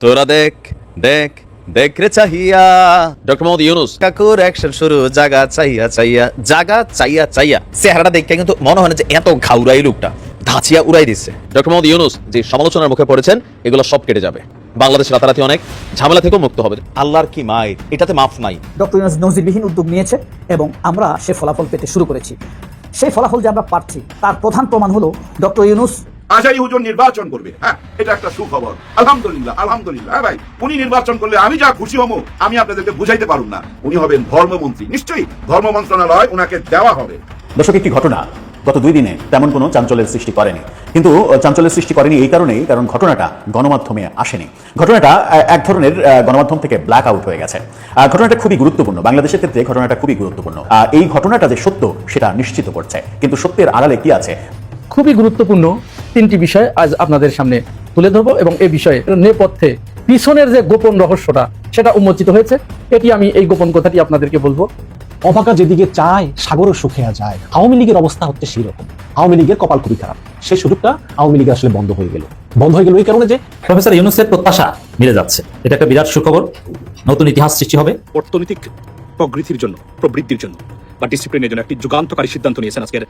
তোরা দেখ দেখ দেখ রে চাহিয়া ডক্টর মোহাম্মদ ইউনুস কাকুর অ্যাকশন শুরু জাগা চাইয়া চাইয়া চেহারাটা দেখে কিন্তু মনে হয় না যে এত ঘাউরাই লোকটা ধাঁচিয়া উড়াই দিচ্ছে। ডক্টর মোহাম্মদ ইউনুস যে সমালোচনার মুখে পড়েছেন এগুলো সব কেটে যাবে, বাংলাদেশ রাতারাতি অনেক ঝামেলা থেকেও মুক্ত হবে। আল্লাহর কি মায়ের, এটাতে মাফ নাই। ডক্টর ইউনূস নজিরবিহীন উদ্যোগ নিয়েছে এবং আমরা সে ফলাফল পেতে শুরু করেছি। সেই ফলাফল যে আমরা পাচ্ছি তার প্রধান প্রমাণ হলো ডক্টর ইউনূস আশাই হুজুর নির্বাচন করবে। হ্যাঁ, এটা একটা সুখবর। আলহামদুলিল্লাহ আলহামদুলিল্লাহ। হ্যাঁ ভাই, উনি নির্বাচন করলে আমি যা খুশি হবো আমি আপনাদেরকে বুঝাইতে পারুম না। উনি হবেন ধর্মমন্ত্রী, নিশ্চয়ই ধর্ম মন্ত্রণালয় উনাকে দেওয়া হবে। দর্শক, একটি ঘটনা গত 2 দিনে তেমন কোনো চাঞ্চল্যের সৃষ্টি করেনি, কিন্তু চাঞ্চল্যের সৃষ্টি করেনি এই কারণেই কারণ ঘটনাটা গণমাধ্যমে আসেনি। ঘটনাটা এক ধরনের গণমাধ্যম থেকে ব্ল্যাক আউট হয়ে গেছে। ঘটনাটা খুবই গুরুত্বপূর্ণ, বাংলাদেশের ক্ষেত্রে ঘটনাটা খুবই গুরুত্বপূর্ণ। এই ঘটনাটা যে সত্য সেটা নিশ্চিত করছে, কিন্তু সত্যের আড়ালে কি আছে? খুবই গুরুত্বপূর্ণ 3টি বিষয় আজ আপনাদের সামনে তুলে ধরবো এবং এই বিষয়ে নেপথ্যে পিছনের যে গোপন রহস্যটা সেটা উন্মোচিত হয়েছে। এটি আমি এই গোপন কথাটি আপনাদেরকে বলবো। অবাকা যেদিকে চায় সাগরও শুকিয়ে যায়। আওয়ামী লীগের অবস্থা হচ্ছে সেই রকম। আওয়ামী লীগের কপাল খুবই খারাপ। সেই সুযোগটা আওয়ামী লীগের আসলে বন্ধ হয়ে গেল এই কারণে যে প্রফেসর ইউনূসের প্রত্যাশা মিলে যাচ্ছে। এটা একটা বিরাট সুখবর, নতুন ইতিহাস সৃষ্টি হবে। অর্থনৈতিক প্রবৃদ্ধির জন্য বা ডিসিপ্লিনের জন্য একটি যুগান্তকারী সিদ্ধান্ত নিয়েছেন আজকের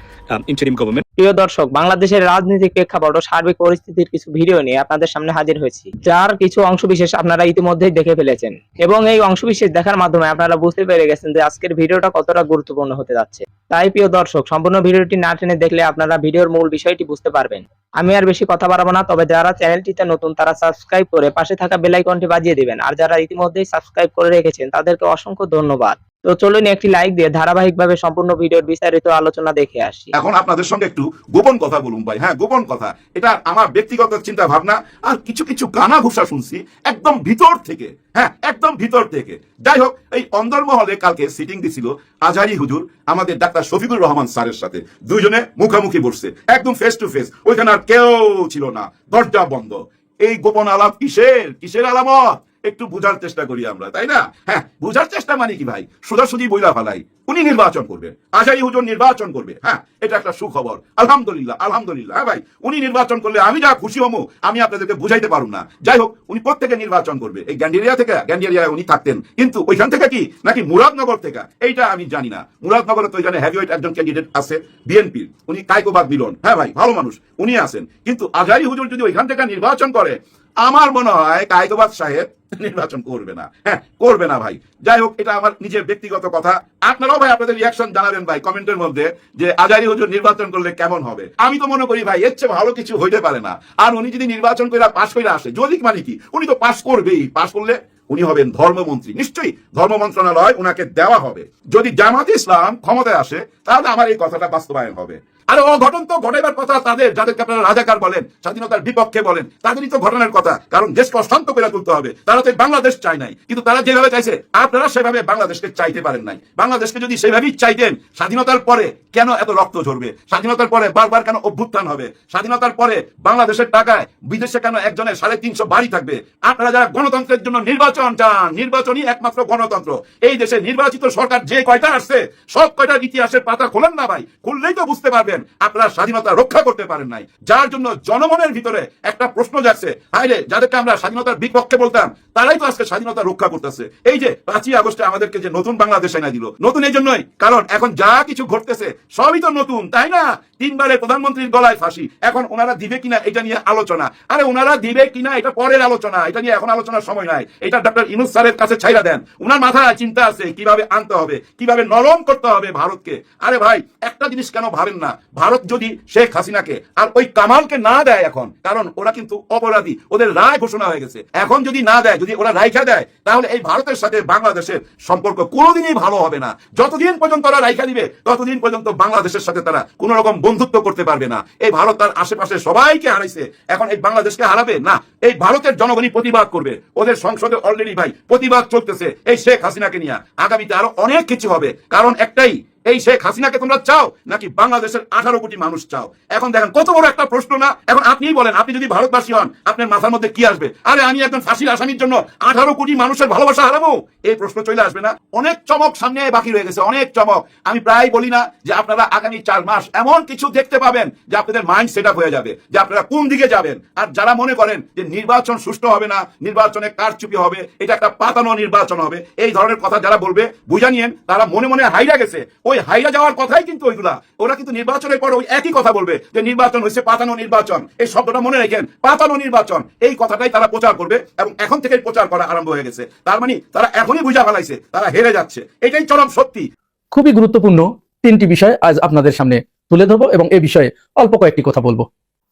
ইন্টারিম গভর্নমেন্ট। প্রিয় দর্শক, বাংলাদেশের রাজনৈতিক প্রেক্ষাপট ও সার্বিক পরিস্থিতির কিছু ভিডিও নিয়ে আপনাদের সামনে হাজির হয়েছি, যার কিছু অংশবিশেষ আপনারা ইতিমধ্যেই দেখে ফেলেছেন এবং এই অংশবিশেষ দেখার মাধ্যমে আপনারা বুঝতে পেরে গেছেন যে আজকের ভিডিওটা কতটা গুরুত্বপূর্ণ হতে যাচ্ছে। তাই প্রিয় দর্শক, সম্পূর্ণ ভিডিওটি না টেনে দেখলে আপনারা ভিডিওর মূল বিষয়টি বুঝতে পারবেন। আমি আর বেশি কথা বাড়াবো না, তবে যারা চ্যানেলটিতে নতুন তারা সাবস্ক্রাইব করে পাশে থাকা বেল আইকনটি বাজিয়ে দিবেন, আর যারা ইতিমধ্যেই সাবস্ক্রাইব করে রেখেছেন তাদেরকে অসংখ্য ধন্যবাদ। তো চলুন একটি লাইক দিয়ে ধারাবাহিকভাবে সম্পূর্ণ ভিডিওর বিস্তারিত আলোচনা দেখে আসি। এখন আপনাদের সঙ্গে একটু গোপন কথা বলুন ভাই। হ্যাঁ, গোপন কথা, এটা আমার ব্যক্তিগত চিন্তা ভাবনা আর কিছু কানা ঘুষা শুনছি একদম ভিতর থেকে। হ্যাঁ, একদম ভিতর থেকে। যাই হোক, এই অন্দরমহলে কালকে সিটিং দিছিল আজহারি হুজুর আমাদের ডাক্তার শফিকুর রহমান স্যারের সাথে। দুইজনে মুখামুখি বসছে, একদম ফেস টু ফেস। ওইখানে আর কেউ ছিল না, দরজা বন্ধ। এই গোপন আলাপ কিসের আলামত? একটু বুঝার চেষ্টা করি আমরা, তাই না? হ্যাঁ, বুঝার চেষ্টা মানে কি ভাই? সোজাসুজি বইলা ফালাই উনি নির্বাচন করবে, আশাই হুজুর নির্বাচন করবে। হ্যাঁ, এটা একটা সুখবর। আলহামদুলিল্লাহ আলহামদুলিল্লাহ। হ্যাঁ ভাই, উনি নির্বাচন করলে আমি যা খুশি হবো আমি আপনাদেরকে বুঝাইতে পারুম না। যাই হোক, উনি প্রত্যেকে নির্বাচন করবে। এই গ্যান্ডিয়ারিয়া উনি থাকতেন, কিন্তু ওইখান থেকে কি নাকি মুরাদনগর থেকে এইটা আমি জানি না। মুরাদনগরে তো ওইখানে হেভিওয়েট একজন ক্যান্ডিডেট আছে বিএনপির, উনি কায়কোবাদ মিলন। হ্যাঁ ভাই, ভালো মানুষ, উনি আছেন। কিন্তু আজহারি হুজুর যদি ওইখান থেকে নির্বাচন করে, আমার মনে হয় কায়কোবাদ সাহেব নির্বাচন করবে না। হ্যাঁ, করবে না ভাই। যাই হোক, এটা আমার নিজের ব্যক্তিগত কথা। আপনারাও ভাই আপনাদের রিয়াকশন জানাবেন ভাই কমেন্টের মধ্যে, যে আজহারি হুজুর নির্বাচন করলে কেমন হবে। আমি তো মনে করি ভাই এর চেয়ে ভালো কিছু হইতে পারে না। আর উনি যদি নির্বাচন করে পাশ করে আসে, যদি মানে কি উনি তো পাশ করবেই, পাশ করলে উনি হবেন ধর্মমন্ত্রী, নিশ্চয়ই ধর্ম মন্ত্রণালয় উনাকে দেওয়া হবে। যদি জামাতে ইসলাম ক্ষমতায় আসে তাহলে আমার এই কথাটা বাস্তবায়ন হবে। আর অঘটন তো ঘটাইবার কথা তাদের, যাদেরকে আপনারা রাজাকার বলেন, স্বাধীনতার বিপক্ষে বলেন, তাদেরই তো ঘটনার কথা। কারণ দেশকে অশান্ত করে তুলতে হবে। তারা তো বাংলাদেশ চায় নাই, কিন্তু তারা যেভাবে চাইছে আপনারা সেভাবে বাংলাদেশকে চাইতে পারেন নাই। বাংলাদেশকে যদি সেভাবেই চাইতেন, স্বাধীনতার পরে কেন এত রক্ত ঝরবে? স্বাধীনতার পরে বারবার কেন অভ্যুত্থান হবে? স্বাধীনতার পরে বাংলাদেশের টাকায় বিদেশে কেন একজনের 350 বাড়ি থাকবে? আপনারা যারা গণতন্ত্রের জন্য নির্বাচন চান, নির্বাচনই একমাত্র গণতন্ত্র। এই দেশে নির্বাচিত সরকার যে কয়টা আসছে সব কয়টার ইতিহাসের পাতা খোলেন না ভাই, খুললেই তো বুঝতে পারবেন আপনারা স্বাধীনতা রক্ষা করতে পারেন নাই। যার জন্য জনমনের ভিতরে একটা প্রশ্ন যাচ্ছে, হায়রে যাদেরকে আমরা স্বাধীনতার বিপক্ষে বলতাম তারাই তো আজকে স্বাধীনতা রক্ষা করতেছে। এই যে 5ই আগস্টে আমাদেরকে যে নতুন বাংলাদেশ এনে দিল, নতুন এই জন্যই কারণ এখন যা কিছু ঘটতেছে সবই তো নতুন, তাই না? 3বারের প্রধানমন্ত্রীর গলায় ফাঁসি, এখন ওনারা দিবে কিনা এটা নিয়ে আলোচনা। আরে ওনারা দিবে কিনা এটা পরের আলোচনা, এটা নিয়ে এখন আলোচনার সময় নাই। এটা ডক্টর ইউনূস স্যারের কাছে ছাইরা দেন। ওনার মাথায় চিন্তা আছে কিভাবে আনতে হবে, কিভাবে নরম করতে হবে ভারতকে। আরে ভাই, একটা জিনিস কেন ভাবেন না, ভারত যদি শেখ হাসিনাকে আর ওই কামালকে না দেয় এখন, কারণ ওরা কিন্তু অপরাধী, ওদের রায় ঘোষণা হয়ে গেছে, এখন যদি না দেয়, যদি ওরা রাইখা দেয়, তাহলে এই ভারতের সাথে বাংলাদেশের সম্পর্ক কোনোদিনই ভালো হবে না। যতদিন পর্যন্ত ওরা রাইখা দিবে ততদিন পর্যন্ত বাংলাদেশের সাথে তারা কোন রকম বন্ধুত্ব করতে পারবে না। এই ভারত তার আশেপাশে সবাইকে হারাইছে, এখন এই বাংলাদেশকে হারাবে না। এই ভারতের জনগণই প্রতিবাদ করবে, ওদের সংসদে অলরেডি ভাই প্রতিবাদ চলতেছে এই শেখ হাসিনাকে নিয়ে। আগামীতে আরো অনেক কিছু হবে, কারণ একটাই, এই শেখ হাসিনাকে তোমরা চাও নাকি বাংলাদেশের 18 কোটি মানুষ চাও? এখন দেখেন কত বড় একটা প্রশ্ন না? এখন আপনিই বলেন, আপনি যদি ভারতবাসী হন আপনার মাথার মধ্যে কি আসবে? আরে আমি একজন ফাঁসির আসামির জন্য 18 কোটি মানুষের ভালোবাসা হারাবো, এই প্রশ্ন চলে আসবে না? অনেক চমক সামনে বাকি রয়ে গেছে, অনেক চমক। আমি প্রায় বলি না যে আপনারা আগামী 4 মাস এমন কিছু দেখতে পাবেন যে আপনাদের মাইন্ড সেট আপ হয়ে যাবে যে আপনারা কোন দিকে যাবেন। আর যারা মনে করেন যে নির্বাচন সুষ্ঠু হবে না, নির্বাচনে কারচুপি হবে, এটা একটা পাতানো নির্বাচন হবে, এই ধরনের কথা যারা বলবে বুঝা নিয়েন তারা মনে মনে হাইরা গেছে। ওই হাইরা যাওয়ার কথাই কিন্তু ওইগুলা, ওরা কিন্তু নির্বাচনের পর ওই একই কথা বলবে যে নির্বাচন হচ্ছে পাতানো নির্বাচন। এই শব্দটা মনে রাখেন, পাতানো নির্বাচন, এই কথাটাই তারা প্রচার করবে এবং এখন থেকেই প্রচার করা আরম্ভ হয়ে গেছে। তার মানে তারা এখনই বুঝা ফেলাইছে তারা হেরে যাচ্ছে, এটাই চরম সত্যি। খুবই গুরুত্বপূর্ণ 3টি বিষয় আজ আপনাদের সামনে তুলে ধরবো এবং এই বিষয়ে অল্প কয়েকটি কথা বলবো।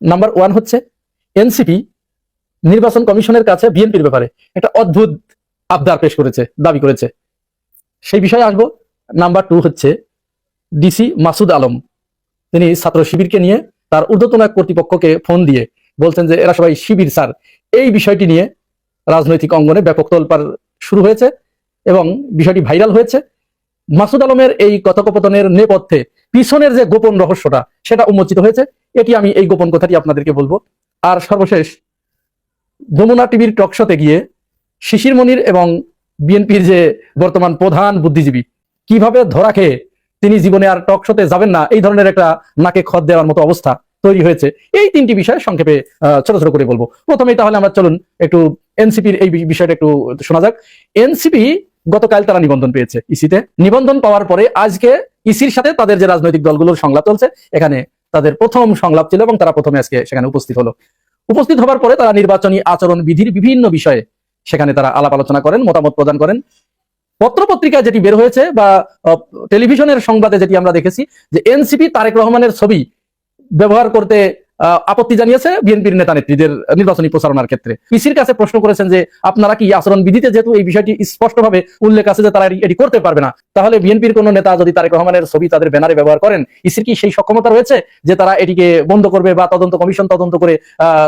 নাম্বার 1 হচ্ছে এনসিপি নির্বাচন কমিশনের কাছে বিএনপির ব্যাপারে একটা অদ্ভুত আবদার পেশ করেছে, দাবি করেছে, সেই বিষয়ে আসবো। নাম্বার 2 হচ্ছে ডিসি মাসুদ আলম, তিনি ছাত্র শিবিরকে নিয়ে তার ঊর্ধ্বতন এক কর্তৃপক্ষকে ফোন দিয়ে বলছেন যে এরা সবাই শিবির স্যার। এই বিষয়টি নিয়ে রাজনৈতিক অঙ্গনে ব্যাপক তোলপাড় শুরু হয়েছে এবং বিষয়টি ভাইরাল হয়েছে। মাসুদ আলমের এই কথোপকথনের নেপথ্যে পিছনের যে গোপন রহস্যটা সেটা উন্মোচিত হয়েছে, এটি আমি এই গোপন কথাটি আপনাদেরকে বলবো। আর সর্বশেষ যমুনা টিভির টকশোতে গিয়ে শিশির মনির এবং বিএনপির যে বর্তমান প্রধান বুদ্ধিজীবী কিভাবে ধরা খেয়ে তিনি জীবনে আর টকশোতে যাবেন না, এই ধরনের একটা নাকে খত দেওয়ার মতো অবস্থা তৈরি হয়েছে। এই 3টি বিষয় সংক্ষেপে ছোট ছোট করে বলবো। প্রথমেই তাহলে আমরা চলুন একটু এনসিপির এই বিষয়টা একটু শোনা যাক। এনসিপি গতকাল তারা নিবন্ধন পেয়েছে ইসিতে। নিবন্ধন পাওয়ার পরে আজকে ইসির সাথে তাদের যে রাজনৈতিক দলগুলোর সংলাপ চলছে, এখানে তাদের প্রথম সংলাপ ছিল এবং তারা প্রথমে আজকে সেখানে উপস্থিত হলো। উপস্থিত হবার পরে তারা নির্বাচনী আচরণ বিধির বিভিন্ন বিষয়ে সেখানে তারা আলাপ আলোচনা করেন, মতামত প্রদান করেন। পত্রপত্রিকায় যেটি বের হয়েছে বা টেলিভিশনের সংবাদে যেটি আমরা দেখেছি যে এনসিপি তারেক রহমানের ছবি ব্যবহার করতে আপত্তি জানিয়েছে বিএনপির নেতা নেত্রীদের নির্বাচনী প্রচারণার ক্ষেত্রে। ইসির কাছে প্রশ্ন করেছেন যে আপনারা কি আচরণ বিধিতে যেহেতু এই বিষয়টি স্পষ্টভাবে উল্লেখ আছে যে তারা এটি করতে পারবে না, তাহলে বিএনপির কোন নেতা যদি তারেক রহমানের ছবি তাদের ব্যানারে ব্যবহার করেন, ইসির কি সেই সক্ষমতা রয়েছে যে তারা এটিকে বন্ধ করবে বা তদন্ত কমিশন তদন্ত করে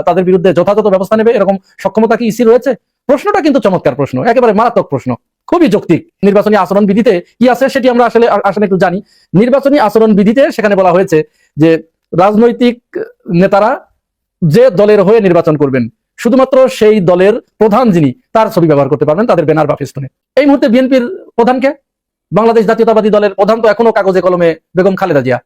তাদের বিরুদ্ধে যথাযথ ব্যবস্থা নেবে? এরকম সক্ষমতা কি ইসির রয়েছে? প্রশ্নটা কিন্তু চমৎকার প্রশ্ন, একেবারে মারাত্মক প্রশ্ন, খুবই যৌক্তিক। নির্বাচনী আচরণ বিধিতে কি আছে সেটি আমরা আসলে একটু জানি। নির্বাচনী আচরণ বিধিতে সেখানে বলা হয়েছে যে রাজনৈতিক নেতারা যে দলের হয়ে নির্বাচন করবেন শুধুমাত্র সেই দলের প্রধান যিনি তার ছবি ব্যবহার করতে পারবেন তাদের ব্যানার বা ফেস্টুনে। এই মুহূর্তে বিএনপির প্রধানকে, বাংলাদেশ জাতীয়তাবাদী দলের প্রধান তো এখনো কাগজে কলমে বেগম খালেদা জিয়া।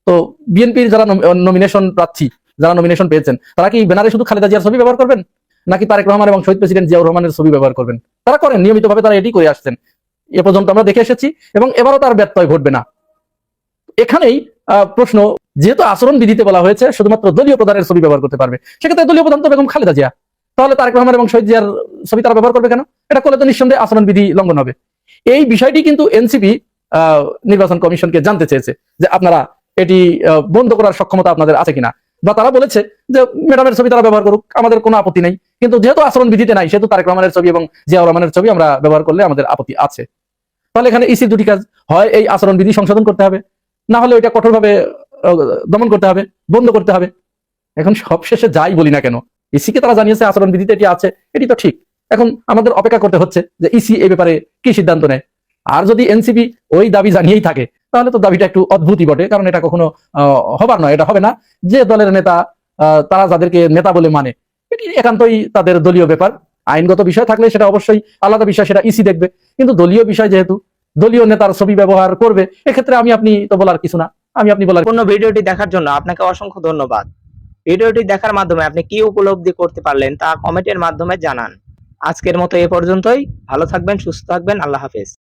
তো বিএনপির যারা নমিনেশন প্রার্থী, যারা নমিনেশন পেয়েছেন, তারা কি ব্যানারে শুধু খালেদা জিয়ার ছবি ব্যবহার করবেন নাকি তারেক রহমান এবং শহীদ প্রেসিডেন্ট জিয়াউর রহমানের ছবি ব্যবহার করবেন? তারা করেন, নিয়মিতভাবে তারা এটি করে আসছেন, এ পর্যন্ত আমরা দেখে এসেছি এবং এবারও তার ব্যত্যয় ঘটবে না। এখানেই প্রশ্ন, যেহেতু আচরণ বিধিতে বলা হয়েছে শুধুমাত্র দলীয় প্রধানের ছবি ব্যবহার করতে পারবে, সেক্ষেত্রে দলীয় প্রধান তো বেগম খালেদা জিয়া, তাহলে তারেক রহমান এবং শহীদ জিয়ার ছবি তারা ব্যবহার করবে কেন? এটা করলে তো নিঃসন্দেহে আচরণ বিধি লঙ্ঘন হবে। এই বিষয়টি কিন্তু এনসিপি নির্বাচন কমিশনকে জানতে চেয়েছে যে আপনারা এটি বন্ধ করার সক্ষমতা আপনাদের আছে কিনা, বা তারা বলেছে যে ম্যাডামের ছবি তারা ব্যবহার করুক, আমাদের কোনো আপত্তি নেই, কিন্তু যেহেতু আচরণ বিধিতে নাই সেহেতু তারেক রহমানের ছবি এবং জিয়াউর রহমানের ছবি আমরা ব্যবহার করলে আমাদের আপত্তি আছে। তাহলে এখানে ইসির দুটি কাজ, হয় এই আচরণ বিধি সংশোধন করতে হবে, না হলে ওইটা কঠোরভাবে দমন করতে হবে, বন্ধ করতে হবে। এখন সবশেষে যাই বলি না কেন, ইসিকে তারা জানিয়েছে আচরণ বিধিতে এটি আছে, এটি তো ঠিক। এখন আমাদের অপেক্ষা করতে হচ্ছে যে ইসি এই ব্যাপারে কি সিদ্ধান্ত নেয়। আর যদি এনসিপি ওই দাবি জানিয়েই থাকে তাহলে তো দাবিটা একটু অদ্ভুতই বটে, কারণ এটা কখনো হবার নয়, এটা হবে না। যে দলের নেতা তারা যাদেরকে নেতা বলে মানে, এটি একান্তই তাদের দলীয় ব্যাপার। আইনগত বিষয় থাকলে সেটা অবশ্যই আলাদা বিষয়, সেটা ইসি দেখবে। কিন্তু দলীয় বিষয় যেহেতু দলীয় নেতার ছবি ব্যবহার করবে, এক্ষেত্রে আপনি তো বলার কিছু না, আপনি বলার। সম্পূর্ণ ভিডিওটি দেখার জন্য আপনাকে অসংখ্য ধন্যবাদ। ভিডিওটি দেখার মাধ্যমে আপনি কি উপলব্ধি করতে পারলেন তা কমেন্টের মাধ্যমে জানান। আজকের মতো এ পর্যন্তই। ভালো থাকবেন, সুস্থ থাকবেন, আল্লাহ হাফেজ।